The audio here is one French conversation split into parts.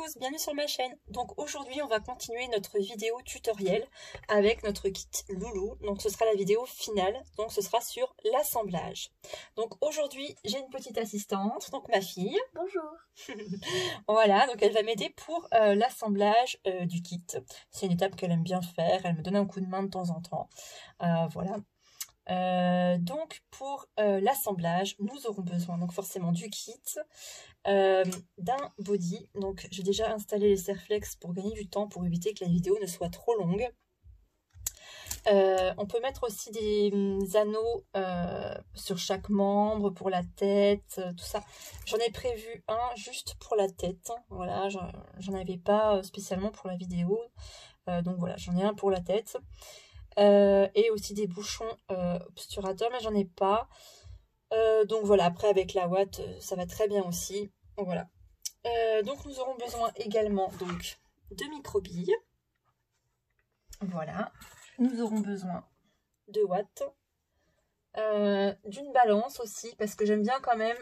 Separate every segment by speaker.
Speaker 1: tous, bienvenue sur ma chaîne. Donc aujourd'hui on va continuer notre vidéo tutoriel avec notre kit Loulou. Donc ce sera la vidéo finale, donc ce sera sur l'assemblage. Donc aujourd'hui j'ai une petite assistante, donc ma fille.
Speaker 2: Bonjour.
Speaker 1: Voilà, donc elle va m'aider pour l'assemblage du kit. C'est une étape qu'elle aime bien faire, elle me donne un coup de main de temps en temps. Voilà. Donc pour l'assemblage nous aurons besoin donc forcément du kit, d'un body. Donc j'ai déjà installé les serflex pour gagner du temps, pour éviter que la vidéo ne soit trop longue. On peut mettre aussi des anneaux sur chaque membre, pour la tête, tout ça. J'en ai prévu un juste pour la tête, voilà, j'en avais pas spécialement pour la vidéo, donc voilà, j'en ai un pour la tête. Et aussi des bouchons obturateurs, mais j'en ai pas. Donc voilà, après avec la ouate, ça va très bien aussi. Voilà. Donc nous aurons besoin également donc de micro-billes. Voilà. Nous aurons besoin de watts. D'une balance aussi, parce que j'aime bien quand même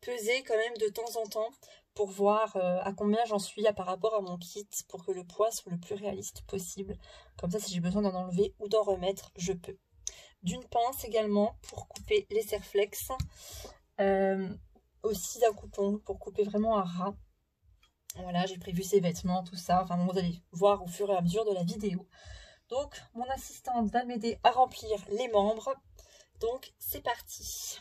Speaker 1: peser quand même de temps en temps pour voir à combien j'en suis par rapport à mon kit, pour que le poids soit le plus réaliste possible. Comme ça, si j'ai besoin d'en enlever ou d'en remettre, je peux. D'une pince également pour couper les serflex. Aussi d'un coupon pour couper vraiment à ras. Voilà, j'ai prévu ces vêtements, tout ça. Enfin, vous allez voir au fur et à mesure de la vidéo. Donc, mon assistante va m'aider à remplir les membres. Donc, c'est parti.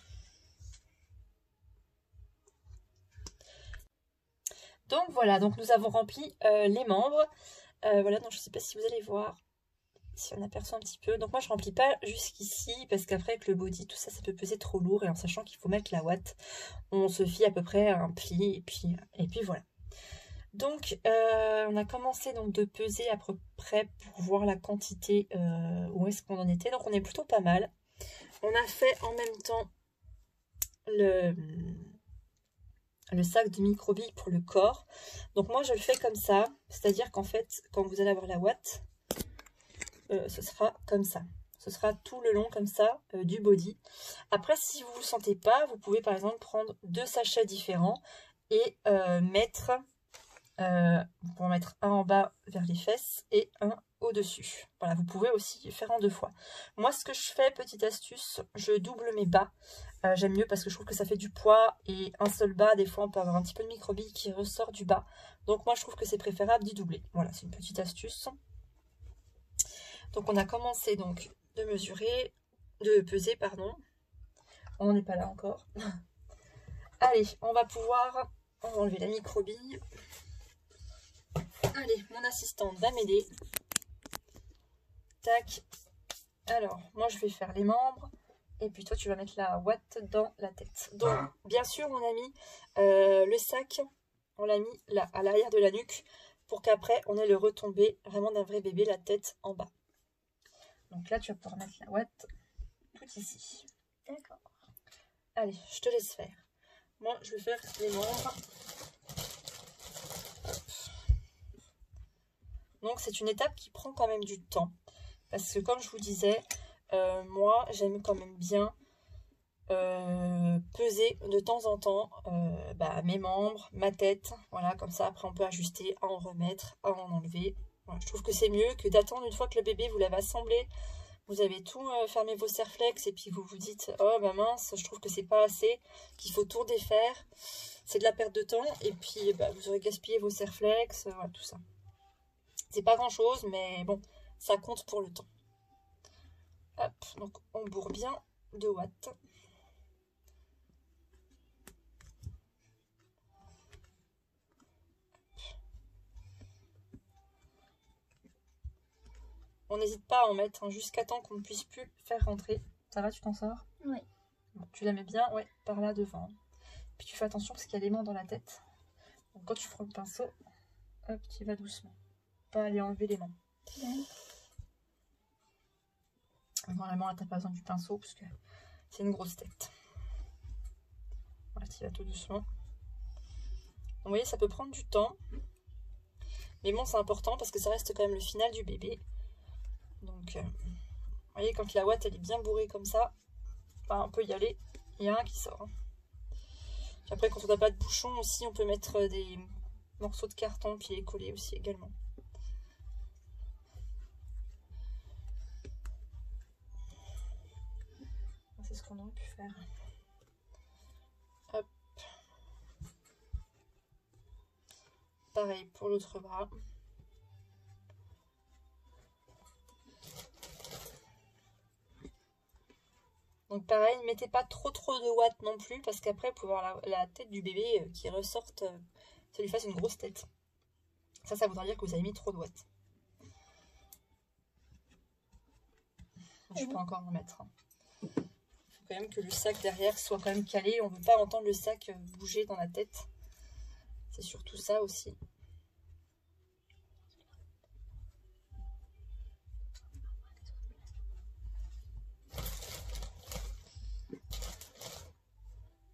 Speaker 1: Donc, voilà. Donc, nous avons rempli les membres. Voilà, donc je ne sais pas si vous allez voir, si on aperçoit un petit peu. Donc, moi, je ne remplis pas jusqu'ici parce qu'après, avec le body, tout ça, ça peut peser trop lourd. Et en sachant qu'il faut mettre la ouate, on se fie à peu près à un pli. Et puis voilà. Donc, on a commencé donc de peser à peu près pour voir la quantité, où est-ce qu'on en était. Donc, on est plutôt pas mal. On a fait en même temps le sac de micro-billes pour le corps. Donc, moi, je le fais comme ça. C'est-à-dire qu'en fait, quand vous allez avoir la ouate, ce sera comme ça. Ce sera tout le long comme ça du body. Après, si vous ne le sentez pas, vous pouvez par exemple prendre 2 sachets différents et mettre... vous pouvez en mettre un en bas vers les fesses et un au-dessus. Voilà, vous pouvez aussi faire en 2 fois. Moi, ce que je fais, petite astuce, je double mes bas. J'aime mieux parce que je trouve que ça fait du poids et un seul bas, des fois, on peut avoir un petit peu de micro-billes qui ressort du bas. Donc, moi, je trouve que c'est préférable d'y doubler. Voilà, c'est une petite astuce. Donc, on a commencé donc de mesurer, de peser, pardon. On n'en est pas là encore. Allez, on va enlever la micro-bille. Allez, mon assistante va m'aider. Tac. Alors, moi je vais faire les membres. Et puis toi, tu vas mettre la ouate dans la tête. Donc, bien sûr, on a mis le sac. On l'a mis là, à l'arrière de la nuque. Pour qu'après, on ait le retombé vraiment d'un vrai bébé, la tête en bas. Donc là, tu vas pouvoir mettre la ouate tout ici.
Speaker 2: D'accord.
Speaker 1: Allez, je te laisse faire. Moi, je vais faire les membres. Donc c'est une étape qui prend quand même du temps. Parce que comme je vous disais, moi j'aime quand même bien peser de temps en temps mes membres, ma tête. Voilà, comme ça après on peut ajuster, à en remettre, à en enlever. Voilà, je trouve que c'est mieux que d'attendre une fois que le bébé vous l'avez assemblé. Vous avez tout fermé vos serflex et puis vous vous dites oh bah mince, je trouve que c'est pas assez, qu'il faut tout défaire. C'est de la perte de temps et puis vous aurez gaspillé vos serflex, voilà, tout ça. C'est pas grand chose, mais bon, ça compte pour le temps. Hop, donc on bourre bien de watts. On n'hésite pas à en mettre jusqu'à temps qu'on ne puisse plus faire rentrer. Ça va, tu t'en sors?
Speaker 2: Oui.
Speaker 1: Bon, tu la mets bien, ouais, par là devant. Puis tu fais attention parce qu'il y a l'aimant dans la tête. Donc quand tu prends le pinceau, hop, tu vas doucement. Pas aller enlever l'aimant. Vraiment, là, t'as pas besoin du pinceau parce que c'est une grosse tête. Voilà, tu vas tout doucement. Donc, vous voyez, ça peut prendre du temps. Mais bon, c'est important parce que ça reste quand même le final du bébé. Donc, vous voyez, quand la ouate, elle est bien bourrée comme ça, on peut y aller. Il y a un qui sort. Puis après, quand on n'a pas de bouchon aussi, on peut mettre morceau de carton qui est collé aussi également. C'est ce qu'on aurait pu faire. Hop. Pareil pour l'autre bras. Donc pareil, ne mettez pas trop de watts non plus, parce qu'après, vous pouvez avoir la tête du bébé qui ressorte, ça lui fasse une grosse tête. Ça voudra dire que vous avez mis trop de watts. Je peux encore en mettre. Il faut quand même que le sac derrière soit quand même calé. On ne veut pas entendre le sac bouger dans la tête. C'est surtout ça aussi.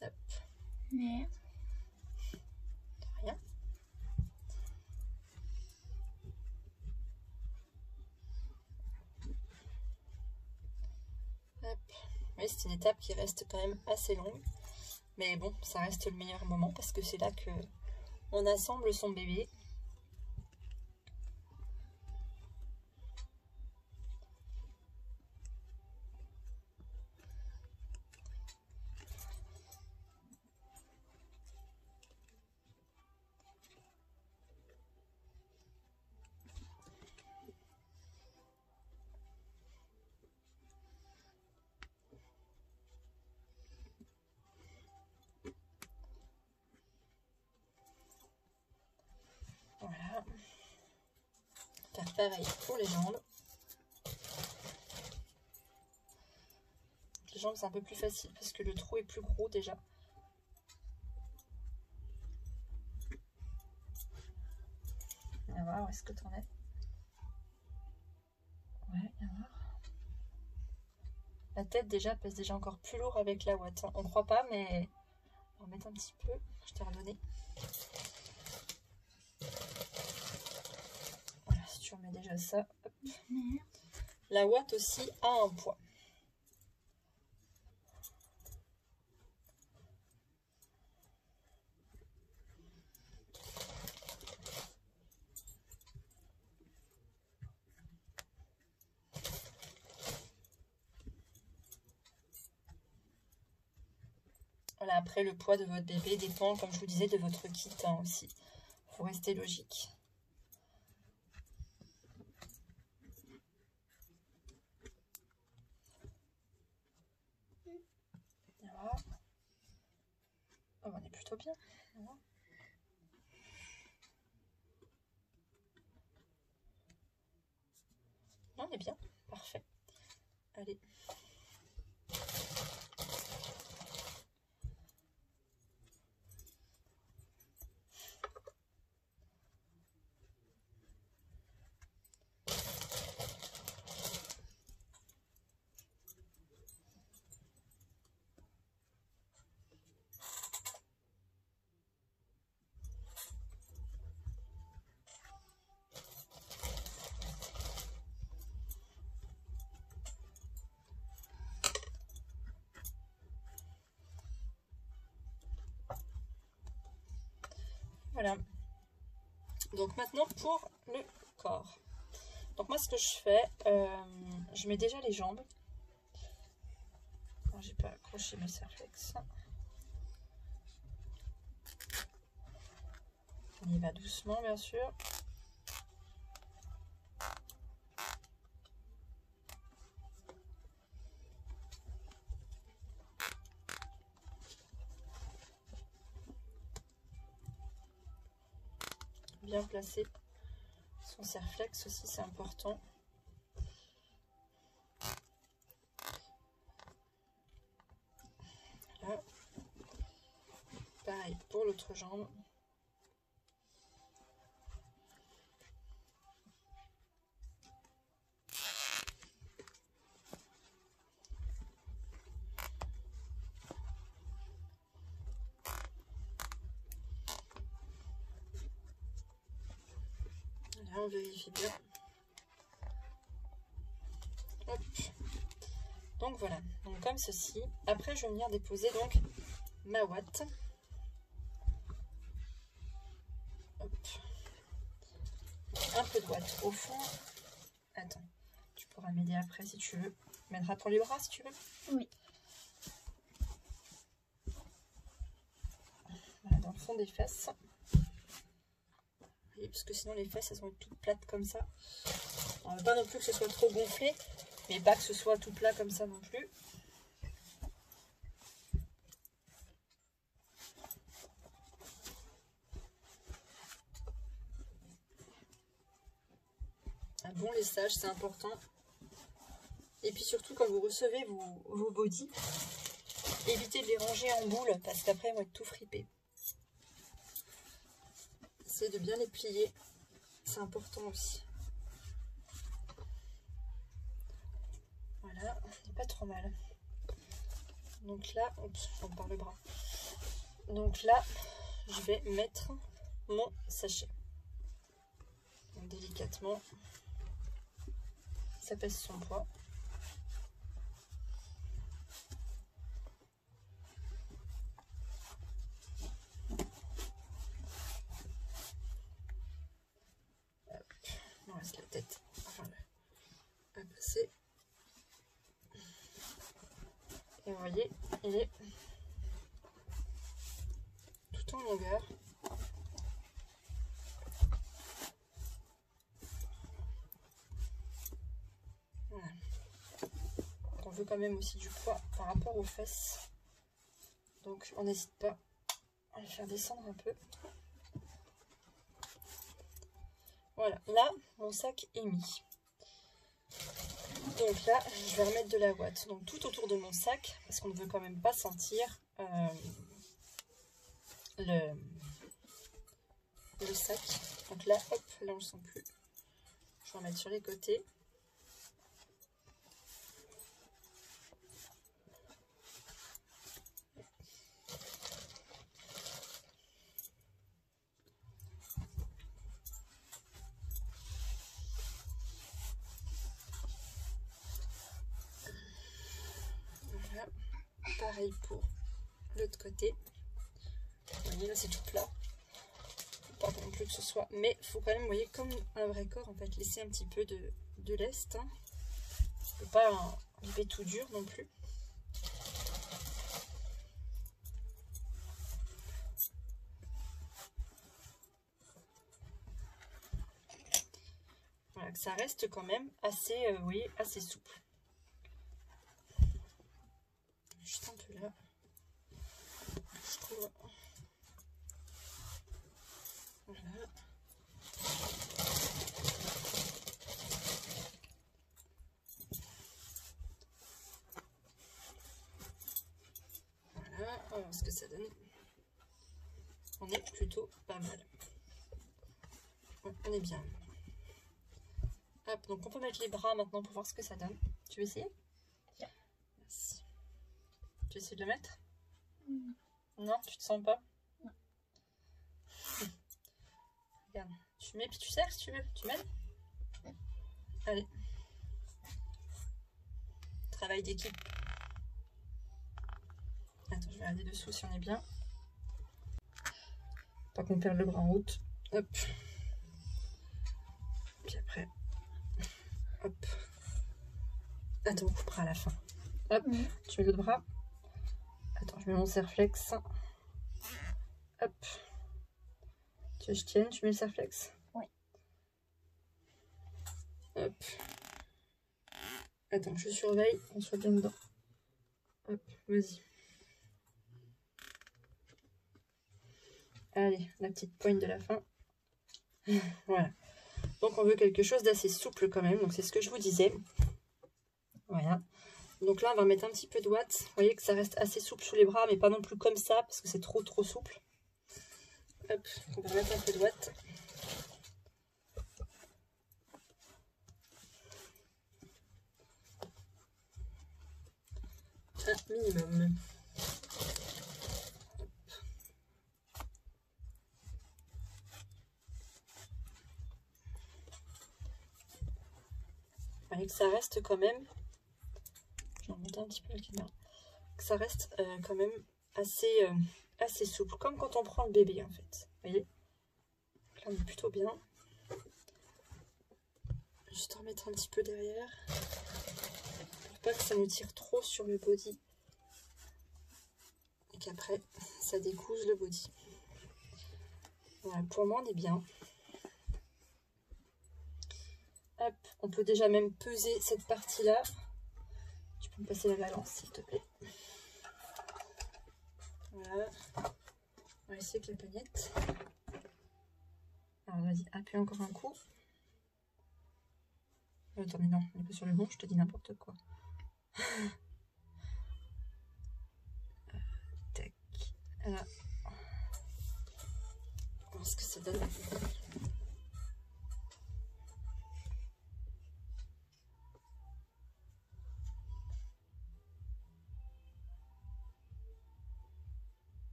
Speaker 1: Hop.
Speaker 2: Merde.
Speaker 1: Rien. Hop. Oui, c'est une étape qui reste quand même assez longue. Mais bon, ça reste le meilleur moment parce que c'est là que on assemble son bébé. Voilà. Faire pareil pour les jambes. Les jambes, c'est un peu plus facile parce que le trou est plus gros déjà. On va voir où est-ce que tu en es. Ouais, on va voir. La tête déjà pèse déjà encore plus lourd avec la ouate. On ne croit pas, mais on va mettre un petit peu. Je t'ai redonné. Voilà, si tu remets déjà ça. Hop. La ouate aussi a un poids. Voilà, après le poids de votre bébé dépend, comme je vous disais, de votre kit hein, aussi. Il faut rester logique. Voilà. Oh, on est plutôt bien. Voilà. On est bien, parfait. Allez. Voilà. Donc maintenant pour le corps. Donc moi ce que je fais, je mets déjà les jambes. J'ai pas accroché mes serflex. On y va doucement bien sûr. Bien placer son serflex aussi, c'est important. Voilà. Pareil pour l'autre jambe. Là, on vérifie bien. Hop. Donc voilà, donc comme ceci. Après, je vais venir déposer donc ma ouate. Hop. Un peu de ouate au fond. Attends, tu pourras m'aider après si tu veux. Tu m'aideras pour les bras si tu veux.
Speaker 2: Oui.
Speaker 1: Voilà, dans le fond des fesses. Et parce que sinon les fesses elles sont toutes plates comme ça. On ne veut pas non plus que ce soit trop gonflé, mais pas que ce soit tout plat comme ça non plus. Un bon lissage, c'est important. Et puis surtout quand vous recevez vos bodys, évitez de les ranger en boule parce qu'après ils vont être tout fripés. Essayez de bien les plier, c'est important aussi. Voilà, c'est pas trop mal. Donc là, oups, je par le bras. Donc là, je vais mettre mon sachet. Donc, délicatement, ça pèse son poids. Hop, il me reste la tête à passer. Et vous voyez, il est tout en longueur. Voilà. On veut quand même aussi du poids par rapport aux fesses. Donc on n'hésite pas à les faire descendre un peu. Voilà, là mon sac est mis. Donc là, je vais remettre de la ouate. Donc tout autour de mon sac, parce qu'on ne veut quand même pas sentir le sac. Donc là, hop, là on ne le sent plus. Je vais en mettre sur les côtés. Voilà. Pareil pour l'autre côté. Vous voyez, là c'est tout plat. Pas non plus que ce soit, mais il faut quand même, vous voyez, comme un vrai corps, en fait, laisser un petit peu de lest. Hein. Il ne faut pas enlever tout dur non plus. Voilà, que ça reste quand même assez, vous voyez, assez souple. Juste un peu là. Je trouve. Voilà. Voilà, on va voir ce que ça donne. On est plutôt pas mal. On est bien. Hop, donc on peut mettre les bras maintenant pour voir ce que ça donne. Tu veux essayer? Merci. Tu veux essayer de le mettre? Non, tu te sens pas?
Speaker 2: Non.
Speaker 1: Regarde, tu mets puis tu serres si tu veux. Tu m'aides? Allez. Travail d'équipe. Attends, je vais regarder dessous si on est bien. Pas qu'on perde le bras en route. Hop. Puis après. Hop. Attends, on coupera à la fin. Hop. Tu mets l'autre bras. Attends, je mets mon serflex. Hop. Tu veux que je tienne? Tu mets le serflex?
Speaker 2: Oui.
Speaker 1: Hop. Attends, je surveille qu'on soit bien dedans. Hop, vas-y. Allez, la petite poigne de la fin. Voilà. Donc on veut quelque chose d'assez souple quand même. Donc c'est ce que je vous disais. Voilà. Donc là on va mettre un petit peu de ouate. Vous voyez que ça reste assez souple sous les bras, mais pas non plus comme ça parce que c'est trop souple. Hop, on va mettre un peu de ouate. Un minimum. Vous voyez que ça reste quand même, je vais remonter un petit peu la caméra, que ça reste quand même assez souple, comme quand on prend le bébé en fait, vous voyez. Donc là on est plutôt bien. Juste en remettre un petit peu derrière. Pour pas que ça nous tire trop sur le body. Et qu'après ça découse le body. Voilà, pour moi on est bien. Hop, on peut déjà même peser cette partie-là. Tu peux me passer la balance s'il te plaît. Voilà. On va essayer avec la paillette. Alors vas-y, appuie encore un coup. Attends, mais non, on est pas sur le bon, je te dis n'importe quoi. Tac. Là. On va voir ce que ça donne.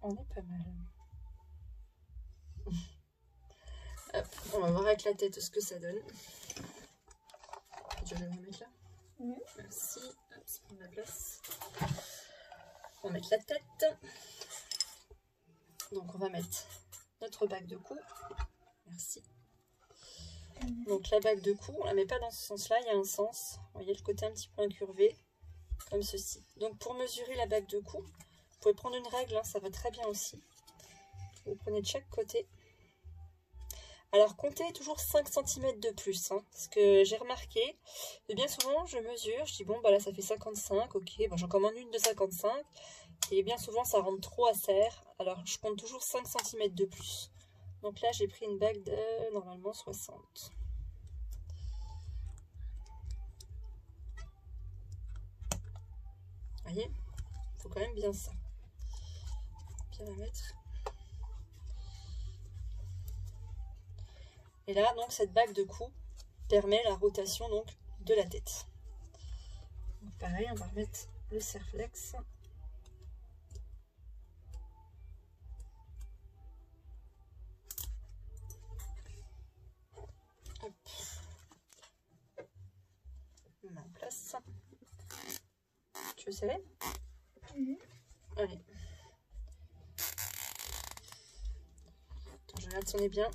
Speaker 1: On est pas mal. Hop, on va voir avec la tête ce que ça donne. Tu vas le remettre là? Mmh. Merci. Hop, ça prend de la place. On va mettre la tête. Donc on va mettre notre bague de cou. Merci. Donc la bague de cou, on la met pas dans ce sens-là, il y a un sens. Vous voyez le côté un petit peu incurvé, comme ceci. Donc pour mesurer la bague de cou, vous pouvez prendre une règle, hein, ça va très bien aussi. Vous prenez de chaque côté. Alors comptez toujours 5 cm de plus, hein, parce que j'ai remarqué, et bien souvent je mesure, je dis bon bah là ça fait 55, ok, bah, j'en commande une de 55, et bien souvent ça rentre trop à serre, alors je compte toujours 5 cm de plus. Donc là j'ai pris une bague de normalement 60. Vous voyez, il faut quand même bien ça. Bien la mettre. Et là, donc, cette bague de cou permet la rotation donc de la tête. Donc, pareil, on va remettre le Serflex. Hop. On met en place. Tu veux serrer? Allez. Attends, je regarde si on est bien.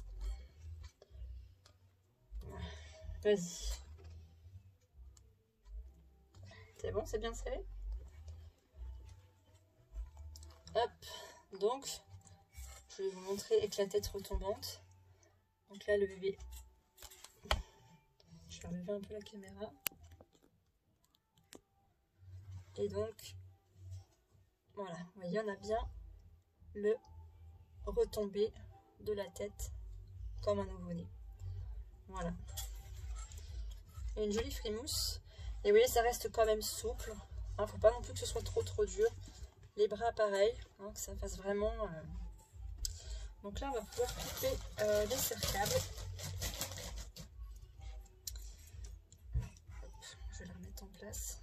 Speaker 1: Vas-y. C'est bon, c'est bien serré? Hop. Donc, je vais vous montrer avec la tête retombante. Donc là, le bébé. Je vais relever un peu la caméra. Et donc, voilà, vous voyez, on a bien le retombé de la tête comme un nouveau-né. Voilà. Et une jolie frimousse. Et vous voyez, ça reste quand même souple. Hein, faut pas non plus que ce soit trop dur. Les bras, pareil, hein, que ça fasse vraiment... Donc là, on va pouvoir couper les cerclables. Je vais la remettre en place.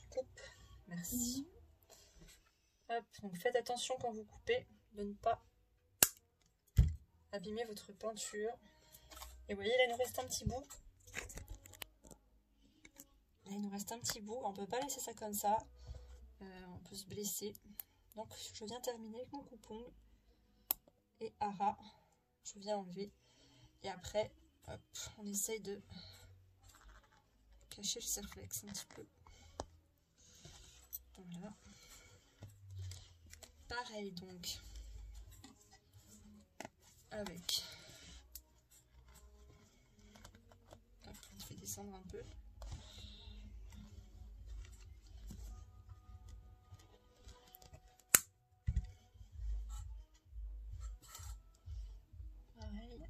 Speaker 1: Coupe. Merci. Hop, donc faites attention quand vous coupez de ne pas abîmer votre peinture. Et vous voyez, là, il nous reste un petit bout. Là, il nous reste un petit bout. On ne peut pas laisser ça comme ça. On peut se blesser. Donc, je viens terminer avec mon coupe-ongle. Et à ras, je viens enlever. Et après, hop, on essaye de cacher le Serflex un petit peu. Voilà. Pareil, donc, avec... Hop, on fait descendre un peu. Pareil.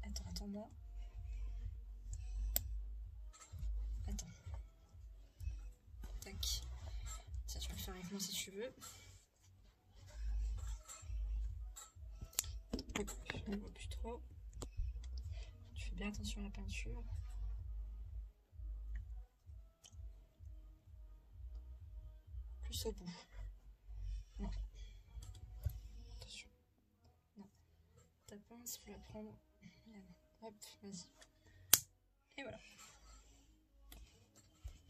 Speaker 1: Attends-moi. Attends. Tac. Ça, tu peux le faire avec moi si tu veux. Je ne vois plus trop. Tu fais bien attention à la peinture. Plus au bout. Non. Attention. Non. Ta pince, il faut la prendre. Hop, vas-y. Et voilà.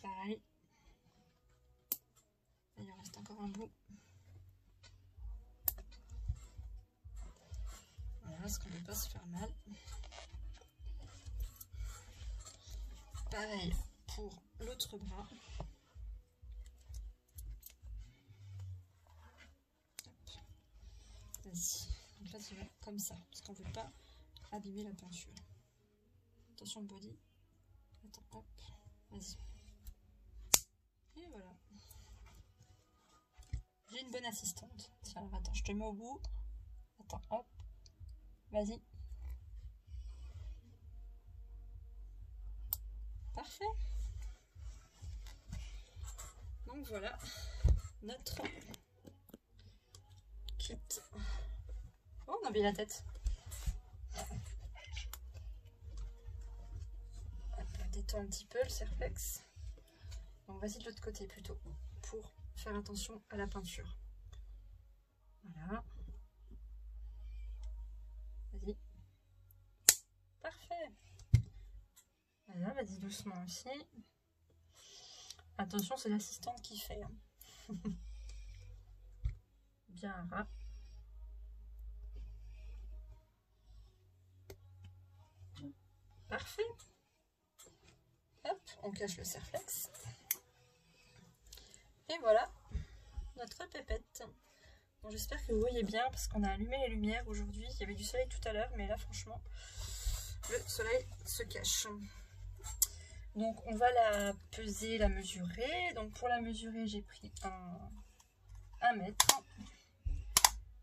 Speaker 1: Pareil. reste encore un bout. Voilà, parce qu'on ne veut pas se faire mal. Pareil pour l'autre bras. Vas-y. Donc là, tu vas comme ça, parce qu'on ne veut pas abîmer la peinture. Attention le body. Attends, hop. Vas-y. Et voilà. J'ai une bonne assistante. Tiens, alors attends, je te mets au bout. Attends, hop. Vas-y. Parfait. Donc voilà notre kit. Oh, on a bien la tête. On détend un petit peu le Serflex. Donc vas-y de l'autre côté plutôt, pour faire attention à la peinture. Voilà. Vas-y. Parfait. Voilà, vas-y doucement aussi. Attention, c'est l'assistante qui fait. Hein. Bien ras. Parfait. Hop, on cache le Serflex. Et voilà, notre pépette. Bon, j'espère que vous voyez bien, parce qu'on a allumé les lumières aujourd'hui. Il y avait du soleil tout à l'heure, mais là, franchement, le soleil se cache. Donc, on va la peser, la mesurer. Donc, pour la mesurer, j'ai pris un mètre.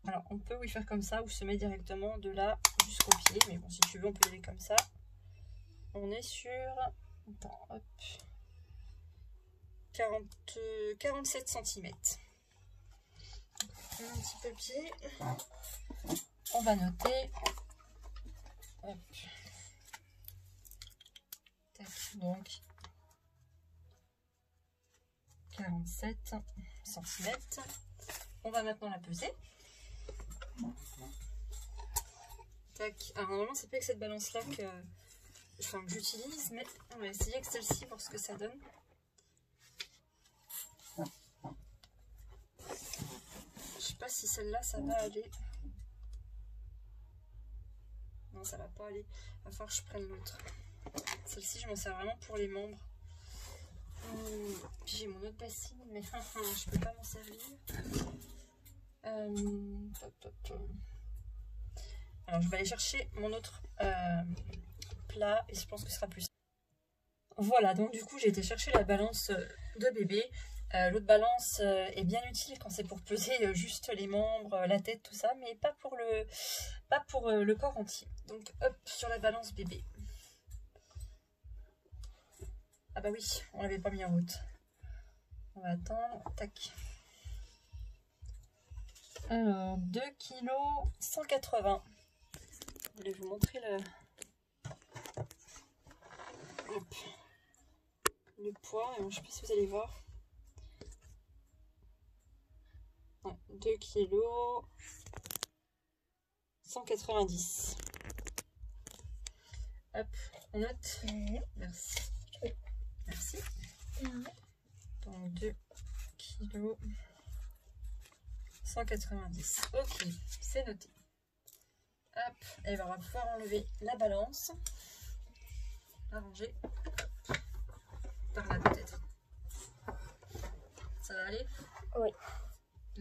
Speaker 1: Alors, on peut oui faire comme ça, ou se mettre directement de là jusqu'au pied. Mais bon, si tu veux, on peut y aller comme ça. On est sur... Attends, hop. 47 cm. Un petit papier. On va noter. Hop. Tac, donc 47 cm. On va maintenant la peser. Tac. Alors normalement c'est pas avec cette balance là que j'utilise, mais on va essayer avec celle-ci voir ce que ça donne. Je sais pas si celle-là ça va aller. Non, ça va pas aller. Il va falloir que je prenne l'autre. Celle-ci, je m'en sers vraiment pour les membres. Puis j'ai mon autre bassine, mais je peux pas m'en servir. Alors, je vais aller chercher mon autre plat et je pense que ce sera plus. Voilà, donc du coup, j'ai été chercher la balance de bébé. L'autre balance est bien utile quand c'est pour peser juste les membres, la tête, tout ça, mais pas pour le corps entier. Donc hop, sur la balance bébé. Ah bah oui, on l'avait pas mis en route. On va attendre, tac. Alors, 2 kg 180. Je voulais vous montrer le poids, et bon, je sais pas si vous allez voir. 2 kg 190. Hop, on note. Merci. Merci. Donc 2 kg 190. Ok, c'est noté. Hop, et ben on va pouvoir enlever la balance. Arranger. Par là peut-être. Ça va aller? Oui.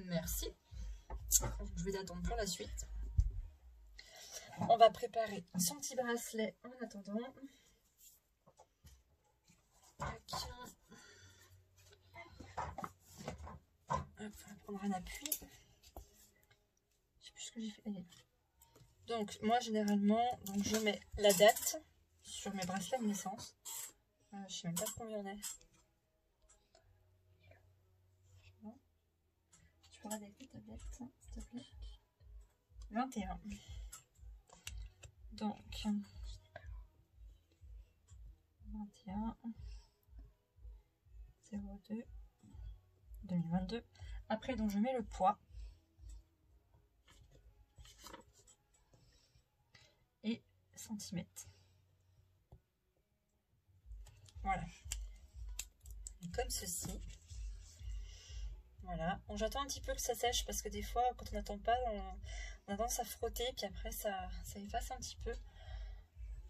Speaker 1: Merci. Je vais attendre pour la suite. On va préparer son petit bracelet en attendant. Tac. Hop, on va prendre un appui. Je sais plus ce que j'ai fait. Allez. Donc moi généralement, donc je mets la date sur mes bracelets de naissance. Je sais même pas combien on est. Tu pourras avec ta tablette, s'il te plaît. 21. Donc 21 02 2022. Après donc je mets le poids et centimètres. Voilà. Et comme ceci. Voilà, bon, j'attends un petit peu que ça sèche parce que des fois quand on n'attend pas on a tendance à frotter puis après ça efface un petit peu.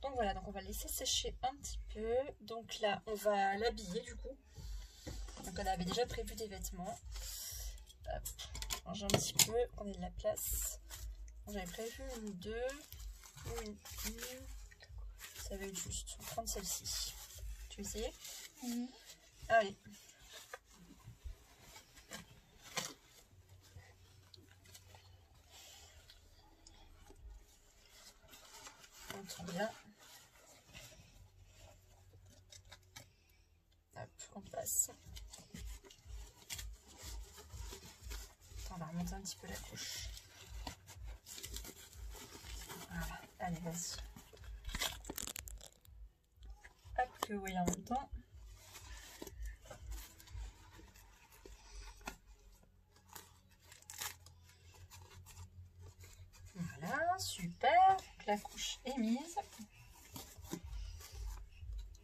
Speaker 1: Donc voilà, donc on va laisser sécher un petit peu. Donc là on va l'habiller du coup. Donc on avait déjà prévu des vêtements. Hop, change un petit peu, on ait de la place. J'avais prévu une ou deux. Ou une. Ça va être juste. On va prendre celle-ci. Tu veux essayer? Allez. On tourne bien. Hop, on passe. On va remonter un petit peu la couche. Voilà, allez, vas-y. Hop, que vous voyez en même temps. Voilà, super. Donc, la couche est mise.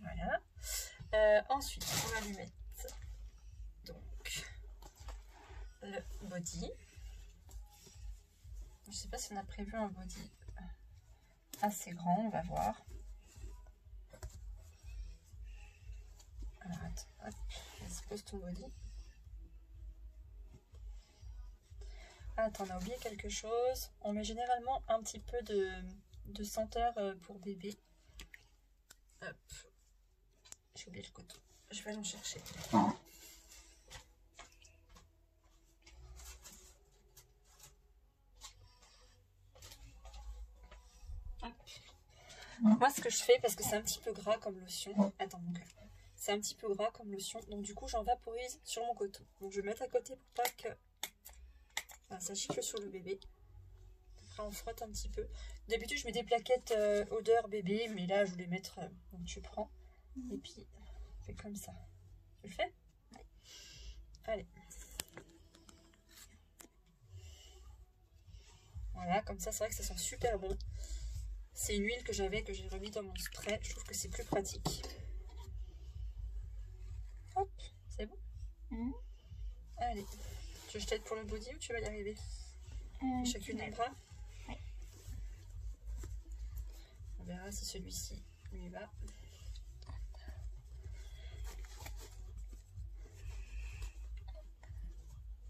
Speaker 1: Voilà. Ensuite, on va lui mettre donc le body. Je sais pas si on a prévu un body assez grand, on va voir. Alors attends, hop, vas-y, pose ton body. Ah, attends, on a oublié quelque chose. On met généralement un petit peu de senteur pour bébé. Hop, j'ai oublié le coton. Je vais aller en chercher. Moi, ce que je fais, parce que c'est un petit peu gras comme lotion. Attends, mon cœur. C'est un petit peu gras comme lotion. Donc, du coup, j'en vaporise sur mon coton. Donc, je vais mettre à côté pour pas que ça gicle sur le bébé. Après, on frotte un petit peu. D'habitude, je mets des plaquettes odeur bébé. Mais là, je voulais mettre. Donc, tu prends. Et puis, on fait comme ça. Tu le fais? Ouais. Allez. Voilà, comme ça, c'est vrai que ça sent super bon. C'est une huile que j'avais, que j'ai remis dans mon spray. Je trouve que c'est plus pratique. Hop, c'est bon. Allez. Tu veux que je t'aide pour le body ou tu vas y arriver? Chacune des bras.
Speaker 2: Oui.
Speaker 1: On verra si celui-ci lui va.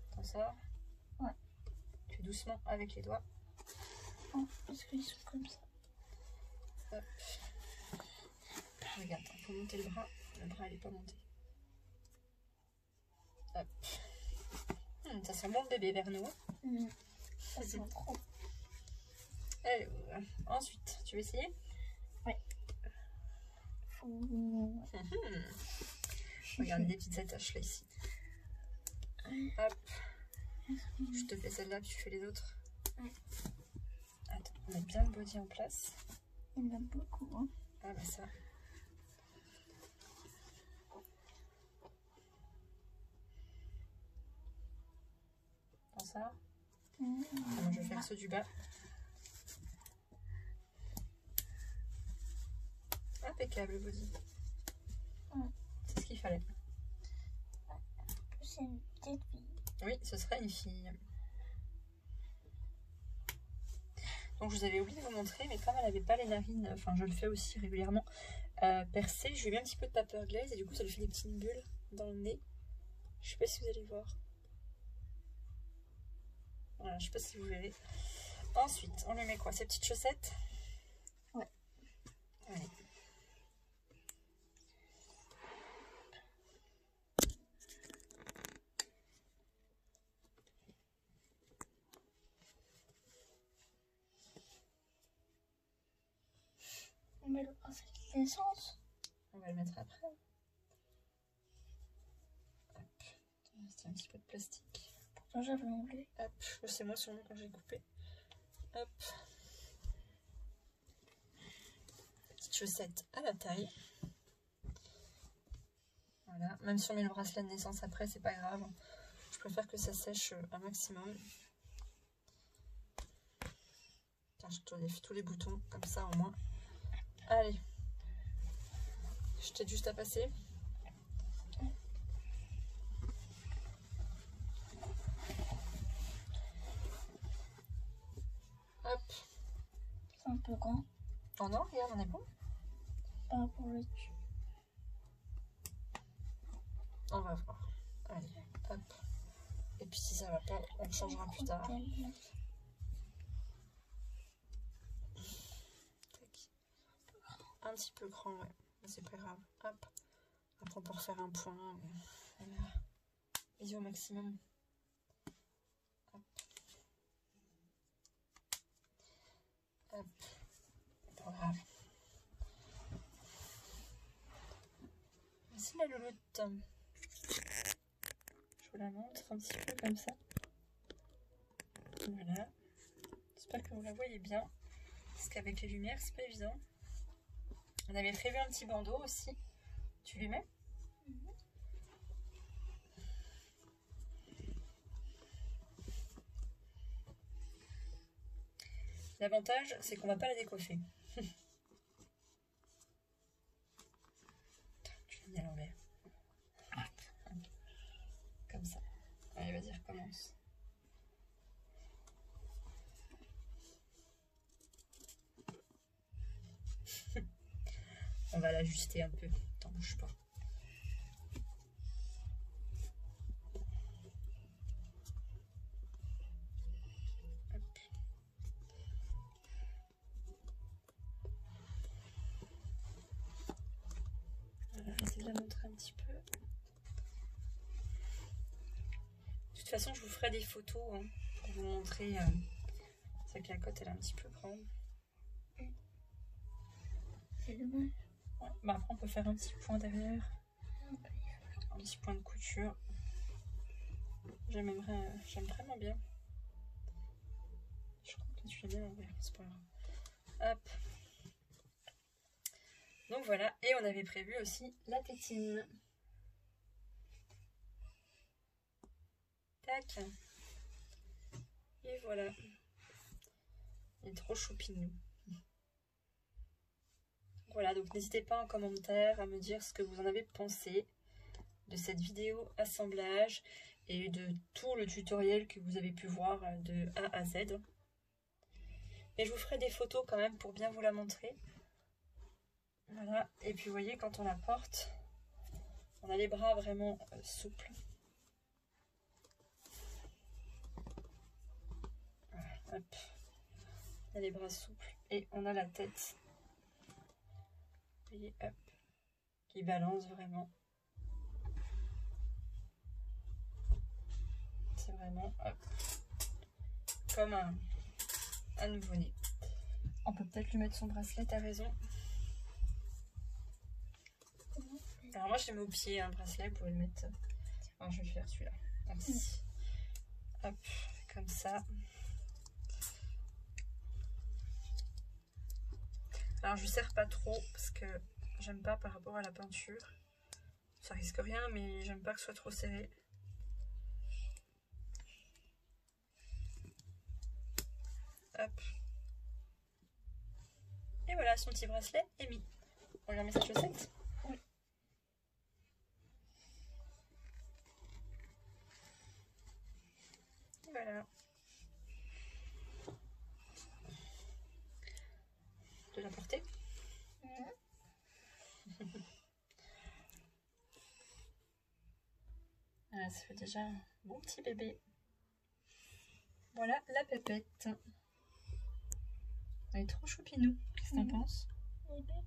Speaker 1: T'en sors?
Speaker 2: Ouais.
Speaker 1: Tu fais doucement avec les doigts.
Speaker 2: Oh, parce qu'ils sont comme ça.
Speaker 1: Hop. Regarde, il faut monter le bras. Le bras, il n'est pas monté. Hop. Ça sent bon le bébé vers nous.
Speaker 2: Ça sent trop.
Speaker 1: Allez, ensuite, tu veux essayer?
Speaker 2: Oui.
Speaker 1: Regarde les petites attaches là ici. Hop. Je te fais celle-là, puis tu fais les autres. Attends, on met bien le body en place.
Speaker 2: Il y en a beaucoup. Hein.
Speaker 1: Ah bah ça. Dans ça. Alors, je vais faire ceux du bas. Impeccable le body. C'est ce qu'il fallait.
Speaker 2: C'est une petite fille.
Speaker 1: Oui, ce serait une fille. Donc je vous avais oublié de vous montrer, mais comme elle n'avait pas les narines, enfin je le fais aussi régulièrement, percées, je lui ai mis un petit peu de paper glaze et du coup ça lui fait des petites bulles dans le nez. Je sais pas si vous allez voir. Voilà, je sais pas si vous verrez. Ensuite, on lui met quoi? Ces petites chaussettes?
Speaker 2: Ouais.
Speaker 1: Allez.
Speaker 2: On met le bracelet d'essence.
Speaker 1: On va le mettre après. Hop. C'est un petit peu de plastique.
Speaker 2: Pourtant j'avais enlevé.
Speaker 1: Hop. C'est moi sûrement quand j'ai coupé. Hop. Petite chaussette à la taille. Voilà. Même si on met le bracelet de naissance après, c'est pas grave. Je préfère que ça sèche un maximum. Tiens, je te lève tous les boutons, comme ça au moins. Allez. Je t'aide juste à passer.
Speaker 2: grand.
Speaker 1: Oh non, regarde, on est bon.
Speaker 2: Par rapport au dessus.
Speaker 1: On va voir. Allez, hop. Et puis si ça va pas, on changera plus tard. Tac. Un petit peu grand, ouais. C'est pas grave. Hop. Après on peut refaire un point. Voilà. Vas-y au maximum. Hop. Hop. Pas grave. Voici la louloute. Je vous la montre un petit peu comme ça. Voilà. J'espère que vous la voyez bien. Parce qu'avec les lumières, c'est pas évident. On avait prévu un petit bandeau aussi. Tu lui mets? L'avantage, c'est qu'on va pas la décoiffer. Tu l'as mis à l'envers. Comme ça. Allez, vas-y, recommence. On va l'ajuster un peu. T'en bouge pas. Hop. Voilà, j'essaie de la montrer un petit peu. De toute façon, je vous ferai des photos hein, pour vous montrer. C'est vrai que la cote, elle est un petit peu grande.
Speaker 2: C'est dommage.
Speaker 1: Ouais. Bah après, on peut faire un petit point derrière. Un petit point de couture. J'aime vraiment bien. Je crois que là, tu l'as bien l'envers, c'est pas grave. Hop. Donc voilà, et on avait prévu aussi la tétine. Tac. Et voilà. Il est trop choupinou. Voilà, donc n'hésitez pas en commentaire à me dire ce que vous en avez pensé de cette vidéo assemblage et de tout le tutoriel que vous avez pu voir de A à Z. Et je vous ferai des photos quand même pour bien vous la montrer. Voilà, et puis vous voyez, quand on la porte, on a les bras vraiment souples. Voilà, hop. On a les bras souples et on a la tête. Vous voyez, hop, qui balance vraiment. C'est vraiment hop, comme un nouveau-né. On peut peut-être lui mettre son bracelet, t'as raison. Alors moi je le mets au pied, un bracelet, vous pouvez le mettre. Alors je vais le faire celui-là. Hop, comme ça. Alors je ne serre pas trop parce que j'aime pas par rapport à la peinture. Ça risque rien, mais j'aime pas que ce soit trop serré. Hop. Et voilà, son petit bracelet est mis. On lui remet sa chaussette.
Speaker 2: Oui.
Speaker 1: Voilà. De la porter. Voilà, ça fait déjà un bon petit bébé. Voilà la pépette. Elle est trop choupinou. Qu'est-ce que t'en penses?
Speaker 2: Elle est belle.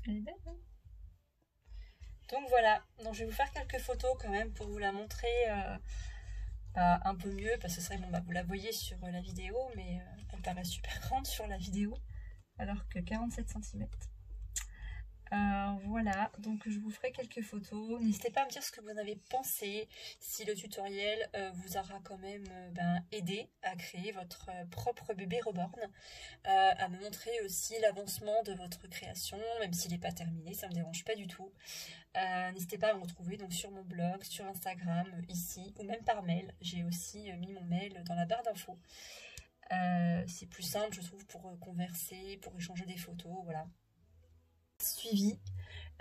Speaker 1: Elle est belle, hein? Donc voilà, donc je vais vous faire quelques photos quand même pour vous la montrer un peu mieux, parce que c'est vrai, bon, bah, vous la voyez sur la vidéo, mais elle paraît super grande sur la vidéo, alors que 47 cm. Voilà, donc je vous ferai quelques photos. N'hésitez pas à me dire ce que vous en avez pensé, si le tutoriel vous aura quand même aidé à créer votre propre bébé reborn, à me montrer aussi l'avancement de votre création, même s'il n'est pas terminé, ça ne me dérange pas du tout. N'hésitez pas à me retrouver donc sur mon blog, sur Instagram, ici, ou même par mail. J'ai aussi mis mon mail dans la barre d'infos. C'est plus simple, je trouve, pour converser, pour échanger des photos, voilà. Suivi.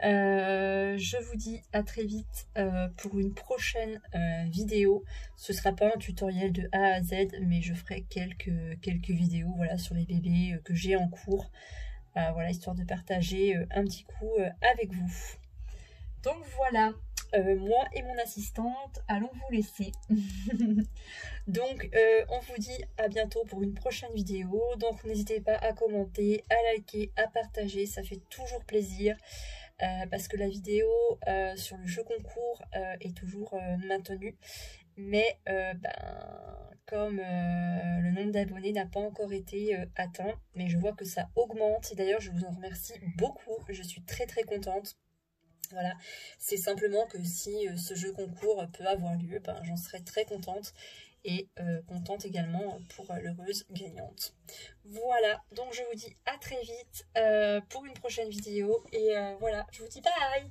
Speaker 1: Je vous dis à très vite pour une prochaine vidéo. Ce sera pas un tutoriel de A à Z, mais je ferai quelques vidéos voilà, sur les bébés que j'ai en cours. Voilà, histoire de partager un petit coup avec vous. Donc voilà, moi et mon assistante allons vous laisser. Donc on vous dit à bientôt pour une prochaine vidéo. Donc n'hésitez pas à commenter, à liker, à partager, ça fait toujours plaisir. Parce que la vidéo sur le jeu concours est toujours maintenue. Mais comme le nombre d'abonnés n'a pas encore été atteint, mais je vois que ça augmente. Et d'ailleurs, je vous en remercie beaucoup. Je suis très contente. Voilà, c'est simplement que si ce jeu concours peut avoir lieu, j'en serais très contente. Et contente également pour l'heureuse gagnante. Voilà, donc je vous dis à très vite pour une prochaine vidéo. Et voilà, je vous dis bye.